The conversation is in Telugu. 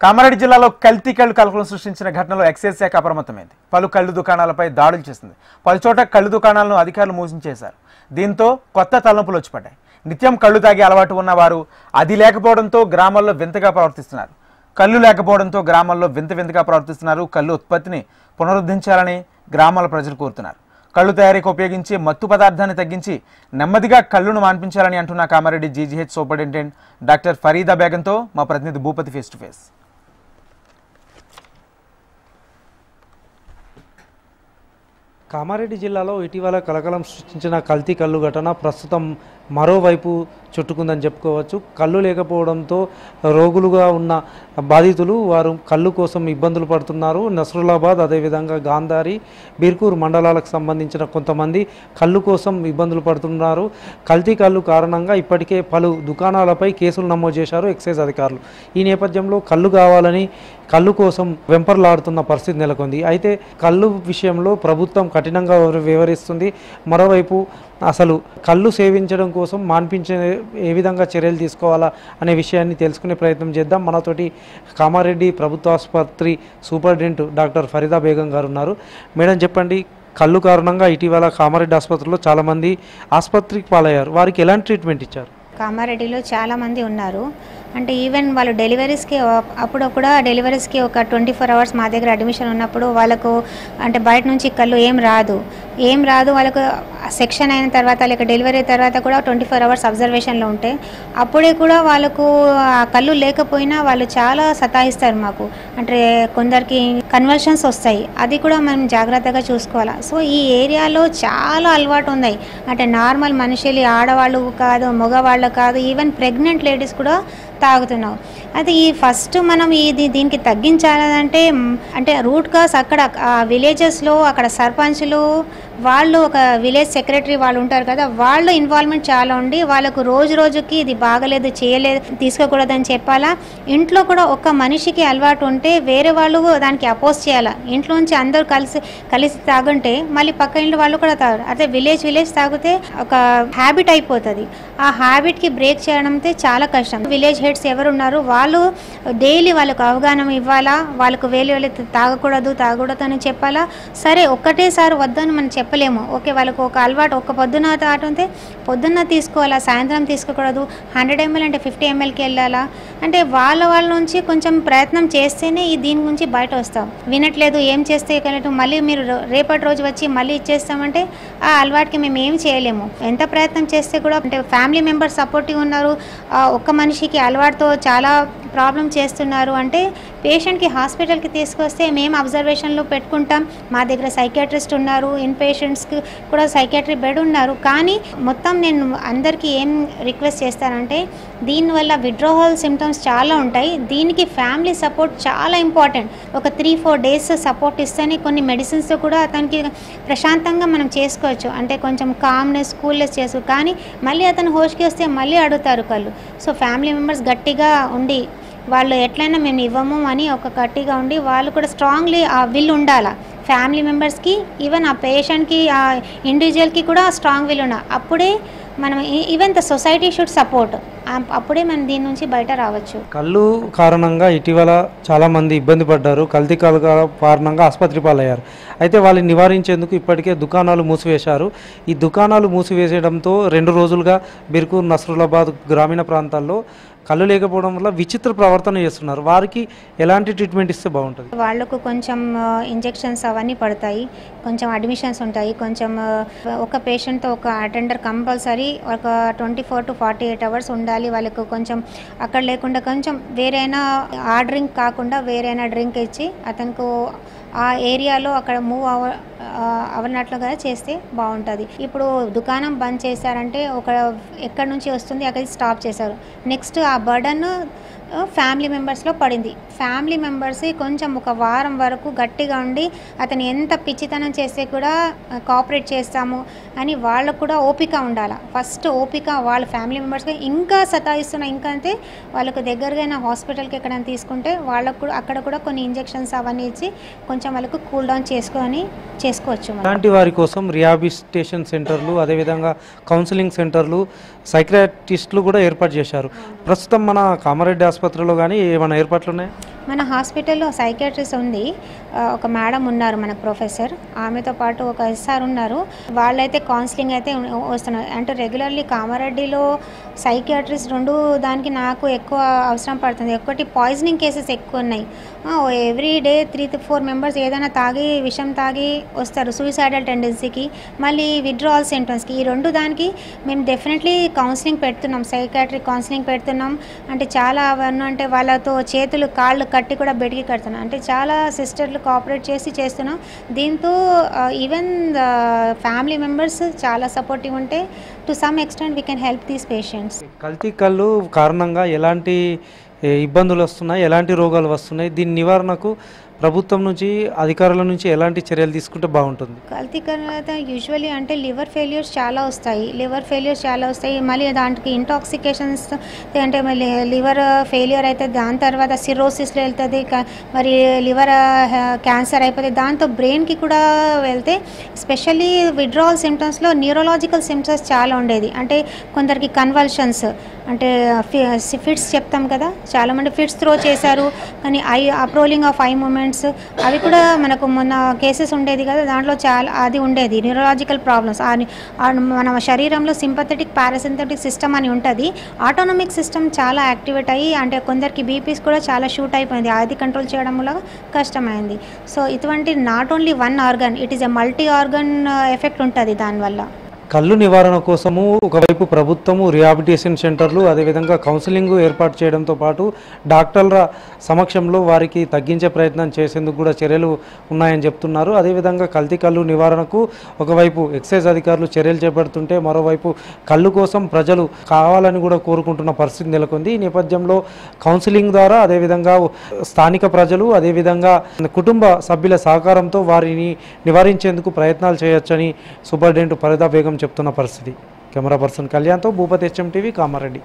కామారెడ్డి జిల్లాలో కల్తీ కళ్ళు కలకలం సృష్టించిన ఘటనలో ఎక్సైజ్ శాఖ అప్రమత్తమైంది. పలు కళ్ళు దుకాణాలపై దాడులు చేసింది. పలుచోట కళ్ళు దుకాణాలను అధికారులు మూసించేశారు. దీంతో కొత్త తలనొప్పులు వచ్చిపడ్డాయి. నిత్యం కళ్ళు తాగే అలవాటు ఉన్నవారు అది లేకపోవడంతో గ్రామాల్లో వింతగా ప్రవర్తిస్తున్నారు. కళ్ళు లేకపోవడంతో గ్రామాల్లో వింతగా ప్రవర్తిస్తున్నారు. కళ్ళు ఉత్పత్తిని పునరుద్ధరించాలని గ్రామాల ప్రజలు కోరుతున్నారు. కళ్ళు తయారీకి ఉపయోగించే మత్తు పదార్థాన్ని తగ్గించి నెమ్మదిగా కళ్ళును మాన్పించాలని అంటున్న Kamareddy GGH superintendent doctor Farida బేగంతో మా ప్రతినిధి Bhupathi face to face. Kamareddy జిల్లాలో ఇటీవల కలకలం సృష్టించిన కల్తీ కళ్ళు ఘటన ప్రస్తుతం మరోవైపు చుట్టుకుందని చెప్పుకోవచ్చు. కళ్ళు లేకపోవడంతో రోగులుగా ఉన్న బాధితులు వారు కళ్ళు కోసం ఇబ్బందులు పడుతున్నారు. నస్రులాబాద్, అదేవిధంగా గాంధారి, బీర్కూర్ మండలాలకు సంబంధించిన కొంతమంది కళ్ళు కోసం ఇబ్బందులు పడుతున్నారు. కల్తీ కళ్ళు కారణంగా ఇప్పటికే పలు దుకాణాలపై కేసులు నమోదు చేశారు ఎక్సైజ్ అధికారులు. ఈ నేపథ్యంలో కళ్ళు కావాలని కళ్ళు కోసం వెంపర్లాడుతున్న పరిస్థితి నెలకొంది. అయితే కళ్ళు విషయంలో ప్రభుత్వం కఠినంగా వ్యవహరిస్తుంది. మరోవైపు అసలు కళ్ళు సేవించడం కోసం మాన్పించే ఏ విధంగా చర్యలు తీసుకోవాలా అనే విషయాన్ని తెలుసుకునే ప్రయత్నం చేద్దాం. మనతోటి కామారెడ్డి ప్రభుత్వ ఆసుపత్రి సూపరింటెండెంట్ డాక్టర్ ఫరీదా బేగం గారు ఉన్నారు. మేడం, చెప్పండి, కళ్ళు కారణంగా ఇటీవల కామారెడ్డి ఆసుపత్రిలో చాలామంది ఆసుపత్రికి పాలయ్యారు. వారికి ఎలాంటి ట్రీట్మెంట్ ఇచ్చారు? కామారెడ్డిలో చాలామంది ఉన్నారు. అంటే ఈవెన్ వాళ్ళు డెలివరీస్కి అప్పుడు కూడా డెలివరీస్కి ఒక 24 అవర్స్ మా దగ్గర అడ్మిషన్ ఉన్నప్పుడు వాళ్ళకు అంటే బయట నుంచి కళ్ళు ఏం రాదు వాళ్ళకు సెక్షన్ అయిన తర్వాత లేక డెలివరీ తర్వాత కూడా 24 అవర్స్ అబ్జర్వేషన్లో ఉంటే అప్పుడే కూడా వాళ్ళకు కళ్ళు లేకపోయినా వాళ్ళు చాలా సతాయిస్తారు మాకు. అంటే కొందరికి కన్వర్షన్స్ వస్తాయి, అది కూడా మనం జాగ్రత్తగా చూసుకోవాలి. సో ఈ ఏరియాలో చాలా అలవాటు ఉన్నాయి. అంటే నార్మల్ మనుషులు, ఆడవాళ్ళు కాదు, మగవాళ్ళు కాదు, ఈవెన్ ప్రెగ్నెంట్ లేడీస్ కూడా తాగుతున్నాం. అయితే ఈ ఫస్ట్ మనం దీనికి తగ్గించాలంటే అంటే రూట్ కాస్ అక్కడ విలేజెస్లో అక్కడ సర్పంచ్లు వాళ్ళు, ఒక విలేజ్ సెక్రటరీ వాళ్ళు ఉంటారు కదా, వాళ్ళు ఇన్వాల్వ్మెంట్ చాలా ఉండి వాళ్ళకు రోజుకి ఇది బాగలేదు, చేయలేదు, తీసుకోకూడదని చెప్పాలా. ఇంట్లో కూడా ఒక మనిషికి అలవాటు ఉంటే వేరే వాళ్ళు దానికి అపోజ్ చేయాలా. ఇంట్లో నుంచి అందరూ కలిసి తాగుంటే మళ్ళీ పక్క ఇంట్లో వాళ్ళు కూడా తాగరు. అదే విలేజ్ తాగితే ఒక హ్యాబిట్ అయిపోతుంది. ఆ హ్యాబిట్కి బ్రేక్ చేయడం చాలా కష్టం. విలేజ్ హెడ్స్ ఎవరున్నారు వాళ్ళు డైలీ వాళ్ళకు అవగాహన ఇవ్వాలా. వాళ్ళకు వేలు తాగకూడదు అని చెప్పాలా. సరే, ఒక్కటేసారి వద్దని మనం చెప్పలేము. ఓకే, వాళ్ళకు ఒక అలవాటు ఒక పొద్దున తాగుతుంటే పొద్దున్న తీసుకోవాలా, సాయంత్రం తీసుకోకూడదు. 100 ml అంటే 50 mlకి వెళ్ళాలా. అంటే వాళ్ళ నుంచి కొంచెం ప్రయత్నం చేస్తేనే దీని గురించి బయట వస్తాం. వినట్లేదు, ఏం చేస్తే మళ్ళీ మీరు రేపటి రోజు వచ్చి మళ్ళీ ఇచ్చేస్తామంటే ఆ అలవాటుకి మేము ఏం చేయలేము. ఎంత ప్రయత్నం చేస్తే కూడా అంటే ఫ్యామిలీ మెంబర్స్ సపోర్టివ్ ఉన్నారు. ఒక్క మనిషికి అలవాటుతో చాలా ప్రాబ్లం చేస్తున్నారు అంటే పేషెంట్కి హాస్పిటల్కి తీసుకొస్తే మేము అబ్జర్వేషన్లో పెట్టుకుంటాం. మా దగ్గర సైకియాట్రిస్ట్ ఉన్నారు, ఇన్ పేషెంట్స్కి కూడా సైకియాట్రీ బెడ్ ఉన్నారు. కానీ మొత్తం నేను అందరికీ ఏం రిక్వెస్ట్ చేస్తానంటే దీనివల్ల విడ్రావల్ సిమ్టమ్స్ చాలా ఉంటాయి. దీనికి ఫ్యామిలీ సపోర్ట్ చాలా ఇంపార్టెంట్. ఒక 3-4 days సపోర్ట్ ఇస్తేనే కొన్ని మెడిసిన్స్తో కూడా అతనికి ప్రశాంతంగా మనం చేసుకోవచ్చు. అంటే కొంచెం కామ్నెస్, కూల్నెస్ చేసుకో. కానీ మళ్ళీ అతను హోష్కి వస్తే మళ్ళీ అడుగుతారు కళ్ళు. సో ఫ్యామిలీ మెంబర్స్ గట్టిగా ఉండి వాళ్ళు ఎట్లయినా మేము ఇవ్వము అని ఒక గట్టిగా ఉండి వాళ్ళు కూడా స్ట్రాంగ్లీ ఆ విల్ ఉండాలా. ఫ్యామిలీ మెంబర్స్కి, ఈవెన్ ఆ పేషెంట్కి, ఆ ఇండివిజువల్కి కూడా స్ట్రాంగ్ విల్ ఉండాలి. అప్పుడే మనం even the society should support. అప్పుడే మనం దీని నుంచి బయట రావచ్చు. కళ్ళు కారణంగా ఇటీవల చాలామంది ఇబ్బంది పడ్డారు. కల్తీ కళ్ళు కారణంగా ఆసుపత్రి పాలయ్యారు. అయితే వాళ్ళని నివారించేందుకు ఇప్పటికే దుకాణాలు మూసివేశారు. ఈ దుకాణాలు మూసివేసేయడంతో 2 రోజులుగా బిర్కూర్, నస్రులాబాద్ గ్రామీణ ప్రాంతాల్లో కళ్ళు లేకపోవడం వల్ల విచిత్ర ప్రవర్తన చేస్తున్నారు. వారికి ఎలాంటి ట్రీట్మెంట్ ఇస్తే బాగుంటుంది? వాళ్ళకు కొంచెం ఇంజెక్షన్స్ అవన్నీ పడతాయి, కొంచెం అడ్మిషన్స్ ఉంటాయి. కొంచెం ఒక పేషెంట్తో ఒక అటెండర్ కంపల్సరీ ఒక 24 to 48 hours ఉండాలి. వాళ్ళకు కొంచెం అక్కడ లేకుండా కొంచెం వేరైనా ఆ డ్రింక్ కాకుండా వేరైనా డ్రింక్ ఇచ్చి అతనికి ఆ ఏరియాలో అక్కడ మూవ్ అవనట్లుగా చేస్తే బాగుంటుంది. ఇప్పుడు దుకాణం బంద్ చేశారంటే ఒక ఎక్కడి నుంచి వస్తుంది అక్కడ స్టాప్ చేశారు. నెక్స్ట్ ఆ బర్డన్ ఫ్యామిలీ మెంబర్స్లో పడింది. ఫ్యామిలీ మెంబర్స్ కొంచెం ఒక వారం వరకు గట్టిగా ఉండి అతను ఎంత పిచ్చితనం చేస్తే కూడా కోఆపరేట్ చేస్తాము అని వాళ్ళకు కూడా ఓపిక ఉండాలి. ఫస్ట్ ఓపిక వాళ్ళ ఫ్యామిలీ మెంబర్స్కి ఇంకా సతాయిస్తున్నా ఇంకా అంటే వాళ్ళకు దగ్గరగా హాస్పిటల్కి ఎక్కడైనా తీసుకుంటే వాళ్ళకు కూడా అక్కడ కూడా కొన్ని ఇంజెక్షన్స్ అవన్నీ ఇచ్చి కొంచెం వాళ్ళకు కూల్ డౌన్ చేసుకోవచ్చు. అలాంటి వారి కోసం రిహాబిలిటేషన్ సెంటర్లు, అదేవిధంగా కౌన్సిలింగ్ సెంటర్లు, సైకియాట్రిస్టులు కూడా ఏర్పాటు చేశారు. ప్రస్తుతం మన కామారెడ్డి ఆసుపత్రిలో కానీ ఏమైనా ఏర్పాట్లు ఉన్నాయి? మన హాస్పిటల్లో సైకియాట్రిస్ట్ ఉంది, ఒక మేడం ఉన్నారు మనకు ప్రొఫెసర్, ఆమెతో పాటు ఒక ఎస్ఆర్ ఉన్నారు. వాళ్ళైతే కౌన్సిలింగ్ అయితే వస్తున్నారు. అంటే రెగ్యులర్లీ కామారెడ్డిలో సైకియాట్రిస్ట్ రెండు దానికి నాకు ఎక్కువ అవసరం పడుతుంది. ఒకటి పాయిజనింగ్ కేసెస్ ఎక్కువ ఉన్నాయి. ఎవ్రీ డే 3 to 4 మెంబర్స్ ఏదైనా తాగి విషం తాగి వస్తారు సూసైడల్ టెండెన్సీకి, మళ్ళీ విత్డ్రావల్ సింటమ్స్కి. ఈ రెండు దానికి మేము డెఫినెట్లీ కౌన్సిలింగ్ పెడుతున్నాం, సైకాట్రిక్ కౌన్సిలింగ్ పెడుతున్నాం. అంటే చాలా అవన్నీ అంటే వాళ్ళతో చేతులు కాళ్ళు కట్టి కూడా బెడ్కి కడుతున్నాం. అంటే చాలా సిస్టర్లు కోఆపరేట్ చేస్తున్నాం. దీంతో ఈవెన్ ఫ్యామిలీ మెంబర్స్ చాలా సపోర్టివ్ ఉంటే to some extent we can help these patients. కల్తీ కళ్ళు కారణంగా ఎలాంటి ఇబ్బందులు వస్తున్నాయి, ఎలాంటి రోగాలు వస్తున్నాయి, దీని నివారణకు ప్రభుత్వం నుంచి అధికారుల నుంచి ఎలాంటి చర్యలు తీసుకుంటే బాగుంటుంది? కల్తీ కళ్ళు యూజువల్లీ అంటే లివర్ ఫెయిల్యూర్స్ చాలా వస్తాయి. మళ్ళీ దానికి ఇంటాక్సికేషన్స్ అంటే మళ్ళీ లివర్ ఫెయిల్యూర్ అయితే దాని తర్వాత సిరోసిస్లో వెళ్తుంది, మరి లివర్ క్యాన్సర్ అయిపోతుంది. దాంతో బ్రెయిన్కి కూడా వెళ్తే స్పెషల్లీ విత్డ్రావల్ సిమ్టమ్స్లో న్యూరలాజికల్ సిమ్టమ్స్ చాలా ఉండేది. అంటే కొందరికి కన్వల్షన్స్ అంటే ఫిట్స్ చెప్తాం కదా, చాలామంది ఫిట్స్ త్రో చేశారు, కానీ అప్రోలింగ్ ఆఫ్ ఐ మూమెంట్స్ అవి కూడా మనకు మొన్న కేసెస్ ఉండేది కదా, దాంట్లో చాలా అది ఉండేది న్యూరలాజికల్ ప్రాబ్లమ్స్. మన శరీరంలో సింపథెటిక్ పారాసింథెటిక్ సిస్టమ్ అని ఉంటుంది, ఆటోనమిక్ సిస్టమ్ చాలా యాక్టివేట్ అయ్యి అంటే కొందరికి బీపీస్ కూడా చాలా షూట్ అయిపోయింది, అది కంట్రోల్ చేయడం వల్ల కష్టమైంది. సో ఇటువంటి not only one organ, it is a multi organ effect ఉంటుంది దానివల్ల. కళ్ళు నివారణ కోసము ఒకవైపు ప్రభుత్వము రిహాబిలిటేషన్ సెంటర్లు, అదేవిధంగా కౌన్సిలింగ్ ఏర్పాటు చేయడంతో పాటు డాక్టర్ల సమక్షంలో వారికి తగ్గించే ప్రయత్నం చేసేందుకు కూడా చర్యలు ఉన్నాయని చెప్తున్నారు. అదేవిధంగా కల్తీ కళ్ళు నివారణకు ఒకవైపు ఎక్సైజ్ అధికారులు చర్యలు చేపడుతుంటే మరోవైపు కళ్ళు కోసం ప్రజలు కావాలని కూడా కోరుకుంటున్న పరిస్థితి నెలకొంది. ఈ నేపథ్యంలో కౌన్సిలింగ్ ద్వారా అదేవిధంగా స్థానిక ప్రజలు అదేవిధంగా కుటుంబ సభ్యుల సహకారంతో వారిని నివారించేందుకు ప్రయత్నాలు చేయొచ్చని సూపరింటెండెంట్ ఫరీదా బేగం చెప్తున్న పరిస్థితి. కెమెరా పర్సన్ కళ్యాణ్తో భూపతి HM TV కామారెడ్డి.